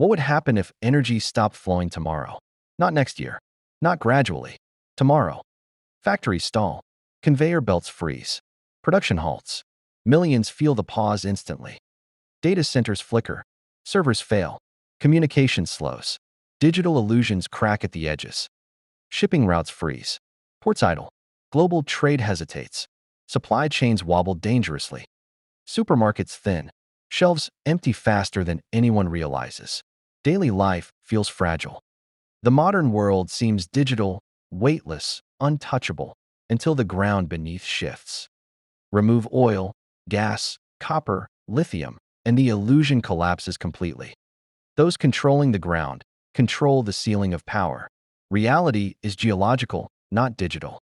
What would happen if energy stopped flowing tomorrow? Not next year. Not gradually. Tomorrow. Factories stall. Conveyor belts freeze. Production halts. Millions feel the pause instantly. Data centers flicker. Servers fail. Communication slows. Digital illusions crack at the edges. Shipping routes freeze. Ports idle. Global trade hesitates. Supply chains wobble dangerously. Supermarkets thin. Shelves empty faster than anyone realizes. Daily life feels fragile. The modern world seems digital, weightless, untouchable, until the ground beneath shifts. Remove oil, gas, copper, lithium, and the illusion collapses completely. Those controlling the ground control the ceiling of power. Reality is geological, not digital.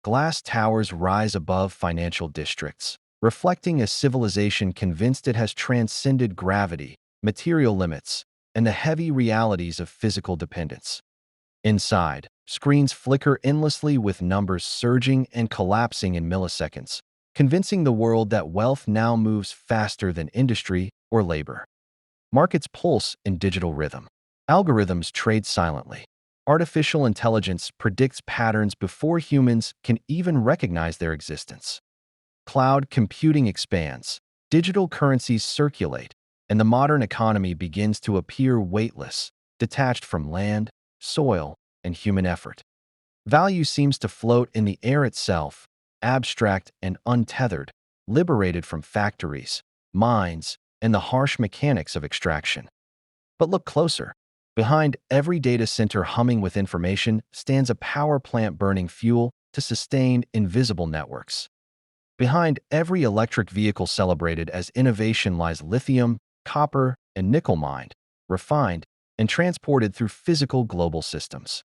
Glass towers rise above financial districts, reflecting a civilization convinced it has transcended gravity, material limits, and the heavy realities of physical dependence. Inside, screens flicker endlessly with numbers surging and collapsing in milliseconds, convincing the world that wealth now moves faster than industry or labor. Markets pulse in digital rhythm. Algorithms trade silently. Artificial intelligence predicts patterns before humans can even recognize their existence. Cloud computing expands. Digital currencies circulate, and the modern economy begins to appear weightless, detached from land, soil, and human effort. Value seems to float in the air itself, abstract and untethered, liberated from factories, mines, and the harsh mechanics of extraction. But look closer. Behind every data center humming with information stands a power plant burning fuel to sustain invisible networks. Behind every electric vehicle celebrated as innovation lies lithium, copper, and nickel mined, refined, and transported through physical global systems.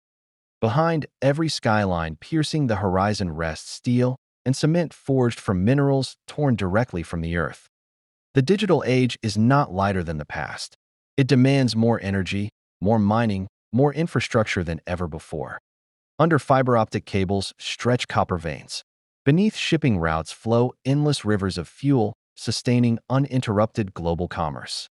Behind every skyline piercing the horizon rests steel and cement forged from minerals torn directly from the earth. The digital age is not lighter than the past. It demands more energy, more mining, more infrastructure than ever before. Under fiber optic cables stretch copper veins. Beneath shipping routes flow endless rivers of fuel, sustaining uninterrupted global commerce.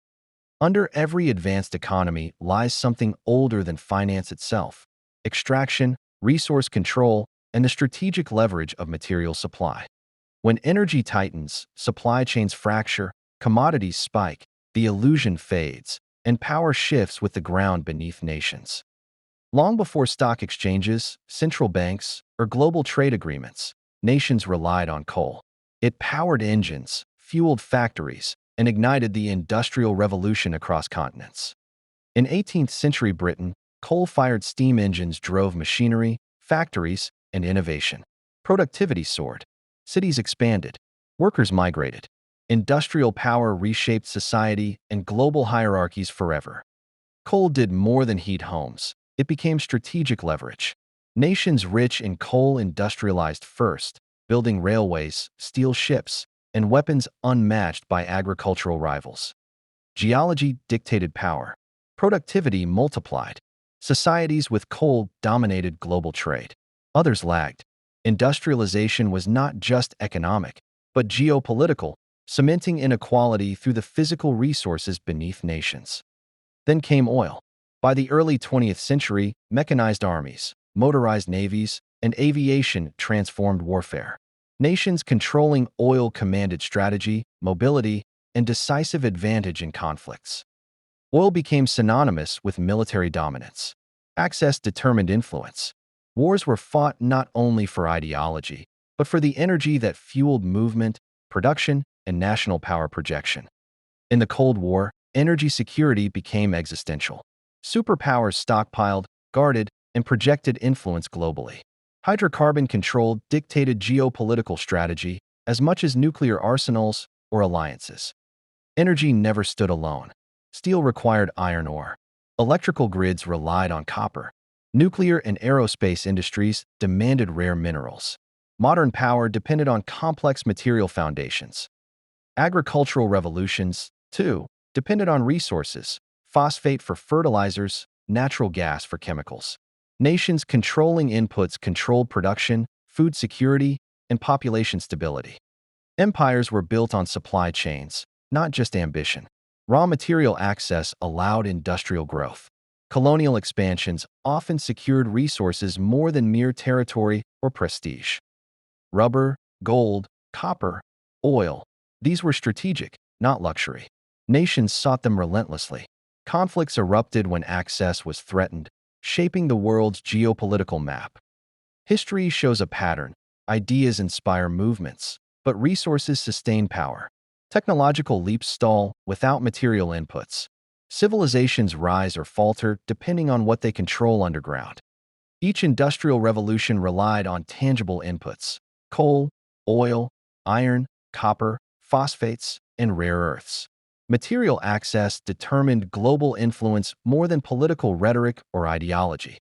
Under every advanced economy lies something older than finance itself: extraction, resource control, and the strategic leverage of material supply. When energy tightens, supply chains fracture, commodities spike, the illusion fades, and power shifts with the ground beneath nations. Long before stock exchanges, central banks, or global trade agreements, nations relied on coal. It powered engines, fueled factories, and ignited the Industrial Revolution across continents. In 18th century Britain, coal-fired steam engines drove machinery, factories, and innovation. Productivity soared. Cities expanded. Workers migrated. Industrial power reshaped society and global hierarchies forever. Coal did more than heat homes. It became strategic leverage. Nations rich in coal industrialized first, building railways, steel ships, and weapons unmatched by agricultural rivals. Geology dictated power. Productivity multiplied. Societies with coal dominated global trade. Others lagged. Industrialization was not just economic, but geopolitical, cementing inequality through the physical resources beneath nations. Then came oil. By the early 20th century, mechanized armies, motorized navies, and aviation transformed warfare. Nations controlling oil commanded strategy, mobility, and decisive advantage in conflicts. Oil became synonymous with military dominance. Access determined influence. Wars were fought not only for ideology, but for the energy that fueled movement, production, and national power projection. In the Cold War, energy security became existential. Superpowers stockpiled, guarded, and projected influence globally. Hydrocarbon control dictated geopolitical strategy as much as nuclear arsenals or alliances. Energy never stood alone. Steel required iron ore. Electrical grids relied on copper. Nuclear and aerospace industries demanded rare minerals. Modern power depended on complex material foundations. Agricultural revolutions, too, depended on resources: phosphate for fertilizers, natural gas for chemicals. Nations controlling inputs controlled production, food security, and population stability. Empires were built on supply chains, not just ambition. Raw material access allowed industrial growth. Colonial expansions often secured resources more than mere territory or prestige. Rubber, gold, copper, oil, these were strategic, not luxury. Nations sought them relentlessly. Conflicts erupted when access was threatened, shaping the world's geopolitical map. History shows a pattern. Ideas inspire movements, but resources sustain power. Technological leaps stall without material inputs. Civilizations rise or falter depending on what they control underground. Each industrial revolution relied on tangible inputs: coal, oil, iron, copper, phosphates, and rare earths. Material access determined global influence more than political rhetoric or ideology.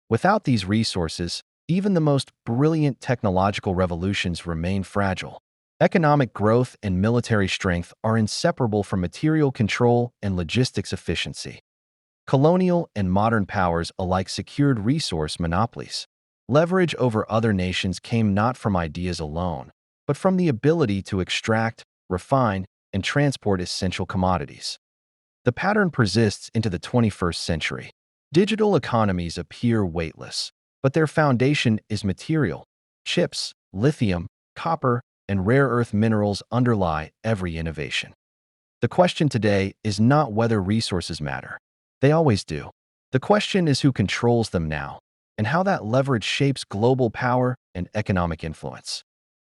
Without these resources, even the most brilliant technological revolutions remain fragile. Economic growth and military strength are inseparable from material control and logistics efficiency. Colonial and modern powers alike secured resource monopolies. Leverage over other nations came not from ideas alone, but from the ability to extract, refine, and transport essential commodities. The pattern persists into the 21st century. Digital economies appear weightless, but their foundation is material. Chips, lithium, copper, and rare earth minerals underlie every innovation. The question today is not whether resources matter. They always do. The question is who controls them now, and how that leverage shapes global power and economic influence.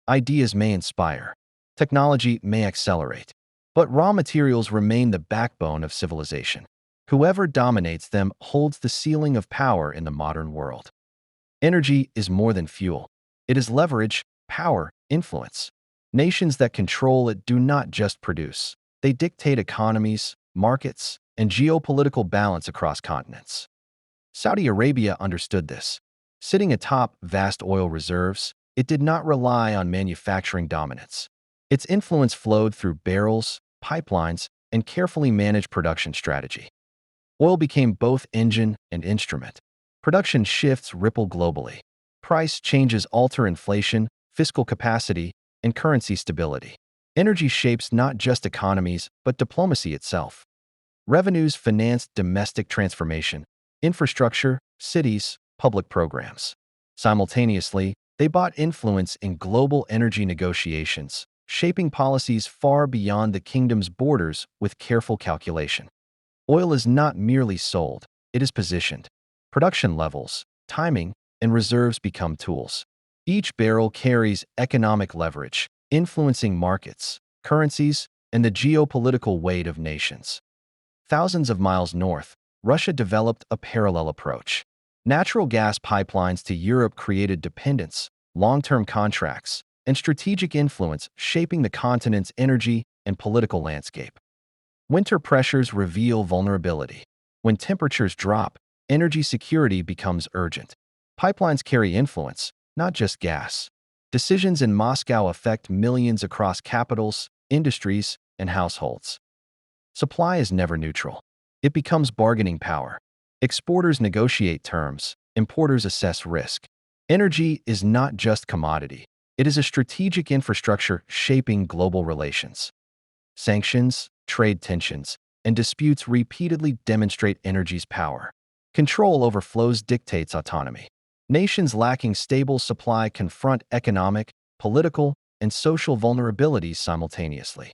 Ideas may inspire, technology may accelerate, but raw materials remain the backbone of civilization. Whoever dominates them holds the ceiling of power in the modern world. Energy is more than fuel. It is leverage, power, influence. Nations that control it do not just produce. They dictate economies, markets, and geopolitical balance across continents. Saudi Arabia understood this. Sitting atop vast oil reserves, it did not rely on manufacturing dominance. Its influence flowed through barrels, pipelines, and carefully managed production strategy. Oil became both engine and instrument. Production shifts ripple globally. Price changes alter inflation, fiscal capacity, and currency stability. Energy shapes not just economies, but diplomacy itself. Revenues financed domestic transformation, infrastructure, cities, public programs. Simultaneously, they bought influence in global energy negotiations, shaping policies far beyond the kingdom's borders with careful calculation. Oil is not merely sold, it is positioned. Production levels, timing, and reserves become tools. Each barrel carries economic leverage, influencing markets, currencies, and the geopolitical weight of nations. Thousands of miles north, Russia developed a parallel approach. Natural gas pipelines to Europe created dependence, long-term contracts, and strategic influence shaping the continent's energy and political landscape. Winter pressures reveal vulnerability. When temperatures drop, energy security becomes urgent. Pipelines carry influence, not just gas. Decisions in Moscow affect millions across capitals, industries, and households. Supply is never neutral. It becomes bargaining power. Exporters negotiate terms, importers assess risk. Energy is not just commodity. It is a strategic infrastructure shaping global relations. Sanctions, trade tensions, and disputes repeatedly demonstrate energy's power. Control over flows dictates autonomy. Nations lacking stable supply confront economic, political, and social vulnerabilities simultaneously.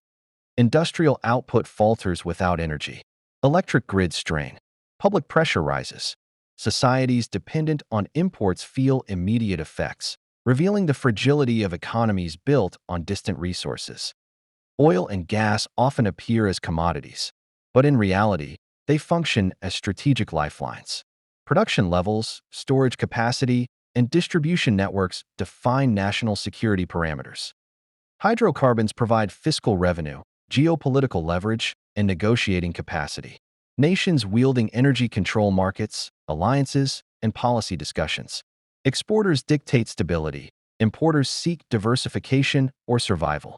Industrial output falters without energy. Electric grids strain. Public pressure rises. Societies dependent on imports feel immediate effects, revealing the fragility of economies built on distant resources. Oil and gas often appear as commodities, but in reality, they function as strategic lifelines. Production levels, storage capacity, and distribution networks define national security parameters. Hydrocarbons provide fiscal revenue, geopolitical leverage, and negotiating capacity. Nations wielding energy control markets, alliances, and policy discussions. Exporters dictate stability. Importers seek diversification or survival.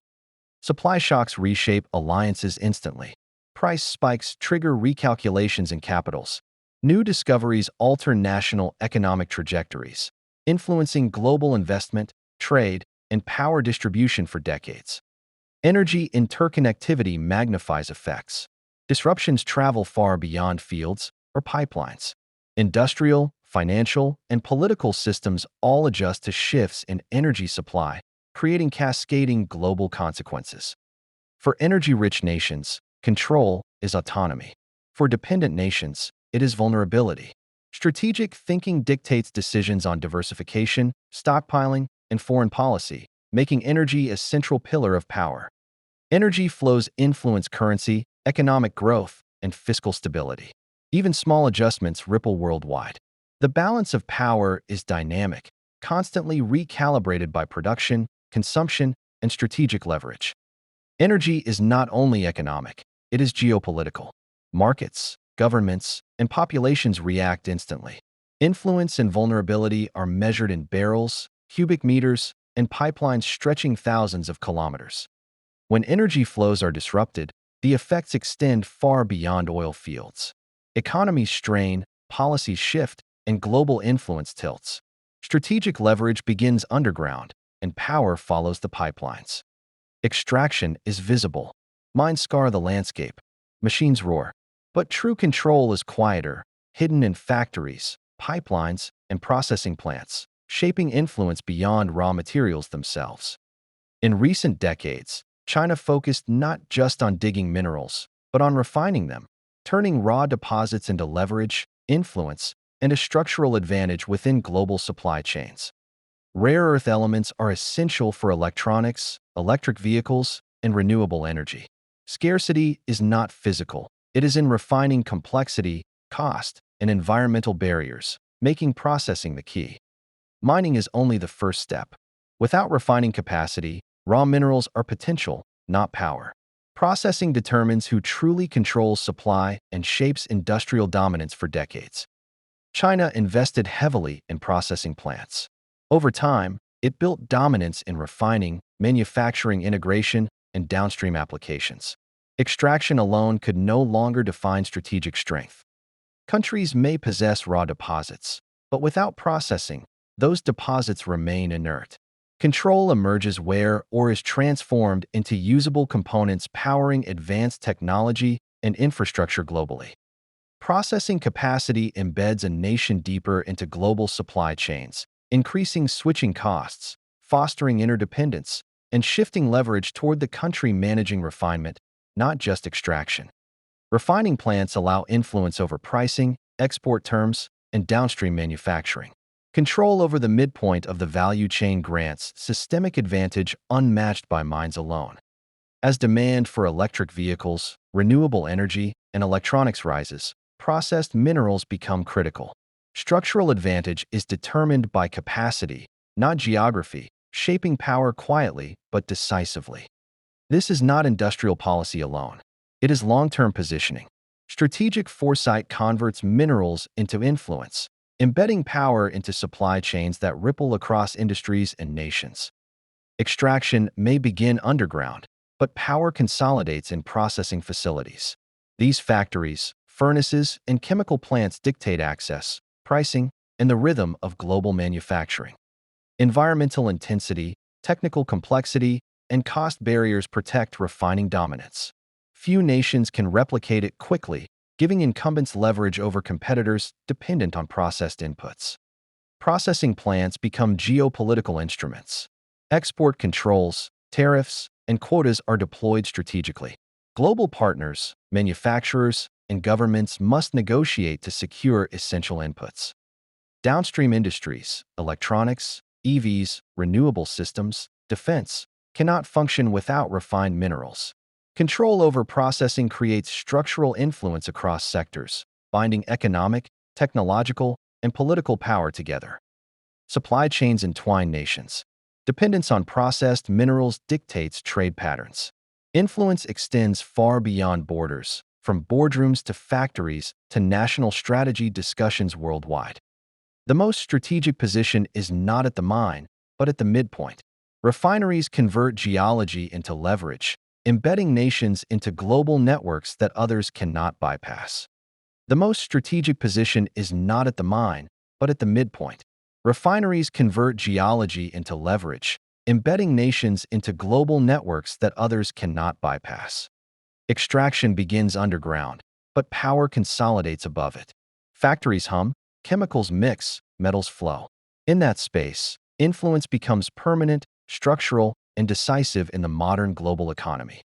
Supply shocks reshape alliances instantly. Price spikes trigger recalculations in capitals. New discoveries alter national economic trajectories, influencing global investment, trade, and power distribution for decades. Energy interconnectivity magnifies effects. Disruptions travel far beyond fields or pipelines. Industrial, financial, and political systems all adjust to shifts in energy supply, creating cascading global consequences. For energy-rich nations, control is autonomy. For dependent nations, it is vulnerability. Strategic thinking dictates decisions on diversification, stockpiling, and foreign policy, making energy a central pillar of power. Energy flows influence currency, economic growth, and fiscal stability. Even small adjustments ripple worldwide. The balance of power is dynamic, constantly recalibrated by production, consumption, and strategic leverage. Energy is not only economic, it is geopolitical. Markets, governments, and populations react instantly. Influence and vulnerability are measured in barrels, cubic meters, and pipelines stretching thousands of kilometers. When energy flows are disrupted, the effects extend far beyond oil fields. Economies strain, policies shift, and global influence tilts. Strategic leverage begins underground, and power follows the pipelines. Extraction is visible. Mines scar the landscape. Machines roar. But true control is quieter, hidden in factories, pipelines, and processing plants, shaping influence beyond raw materials themselves. In recent decades, China focused not just on digging minerals, but on refining them, turning raw deposits into leverage, influence, and a structural advantage within global supply chains. Rare earth elements are essential for electronics, electric vehicles, and renewable energy. Scarcity is not physical. It is in refining complexity, cost, and environmental barriers, making processing the key. Mining is only the first step. Without refining capacity, raw minerals are potential, not power. Processing determines who truly controls supply and shapes industrial dominance for decades. China invested heavily in processing plants. Over time, it built dominance in refining, manufacturing integration, and downstream applications. Extraction alone could no longer define strategic strength. Countries may possess raw deposits, but without processing, those deposits remain inert. Control emerges where ore is transformed into usable components powering advanced technology and infrastructure globally. Processing capacity embeds a nation deeper into global supply chains, increasing switching costs, fostering interdependence, and shifting leverage toward the country managing refinement, not just extraction. Refining plants allow influence over pricing, export terms, and downstream manufacturing. Control over the midpoint of the value chain grants systemic advantage unmatched by mines alone. As demand for electric vehicles, renewable energy, and electronics rises, processed minerals become critical. Structural advantage is determined by capacity, not geography, shaping power quietly but decisively. This is not industrial policy alone. It is long-term positioning. Strategic foresight converts minerals into influence, embedding power into supply chains that ripple across industries and nations. Extraction may begin underground, but power consolidates in processing facilities. These factories, furnaces, and chemical plants dictate access, pricing, and the rhythm of global manufacturing. Environmental intensity, technical complexity, and cost barriers protect refining dominance. Few nations can replicate it quickly, giving incumbents leverage over competitors dependent on processed inputs. Processing plants become geopolitical instruments. Export controls, tariffs, and quotas are deployed strategically. Global partners, manufacturers, and governments must negotiate to secure essential inputs. Downstream industries, electronics, EVs, renewable systems, defense, cannot function without refined minerals. Control over processing creates structural influence across sectors, binding economic, technological, and political power together. Supply chains entwine nations. Dependence on processed minerals dictates trade patterns. Influence extends far beyond borders, from boardrooms to factories to national strategy discussions worldwide. The most strategic position is not at the mine, but at the midpoint. Refineries convert geology into leverage, embedding nations into global networks that others cannot bypass. The most strategic position is not at the mine, but at the midpoint. Refineries convert geology into leverage, embedding nations into global networks that others cannot bypass. Extraction begins underground, but power consolidates above it. Factories hum, chemicals mix, metals flow. In that space, influence becomes permanent, structural, and decisive in the modern global economy.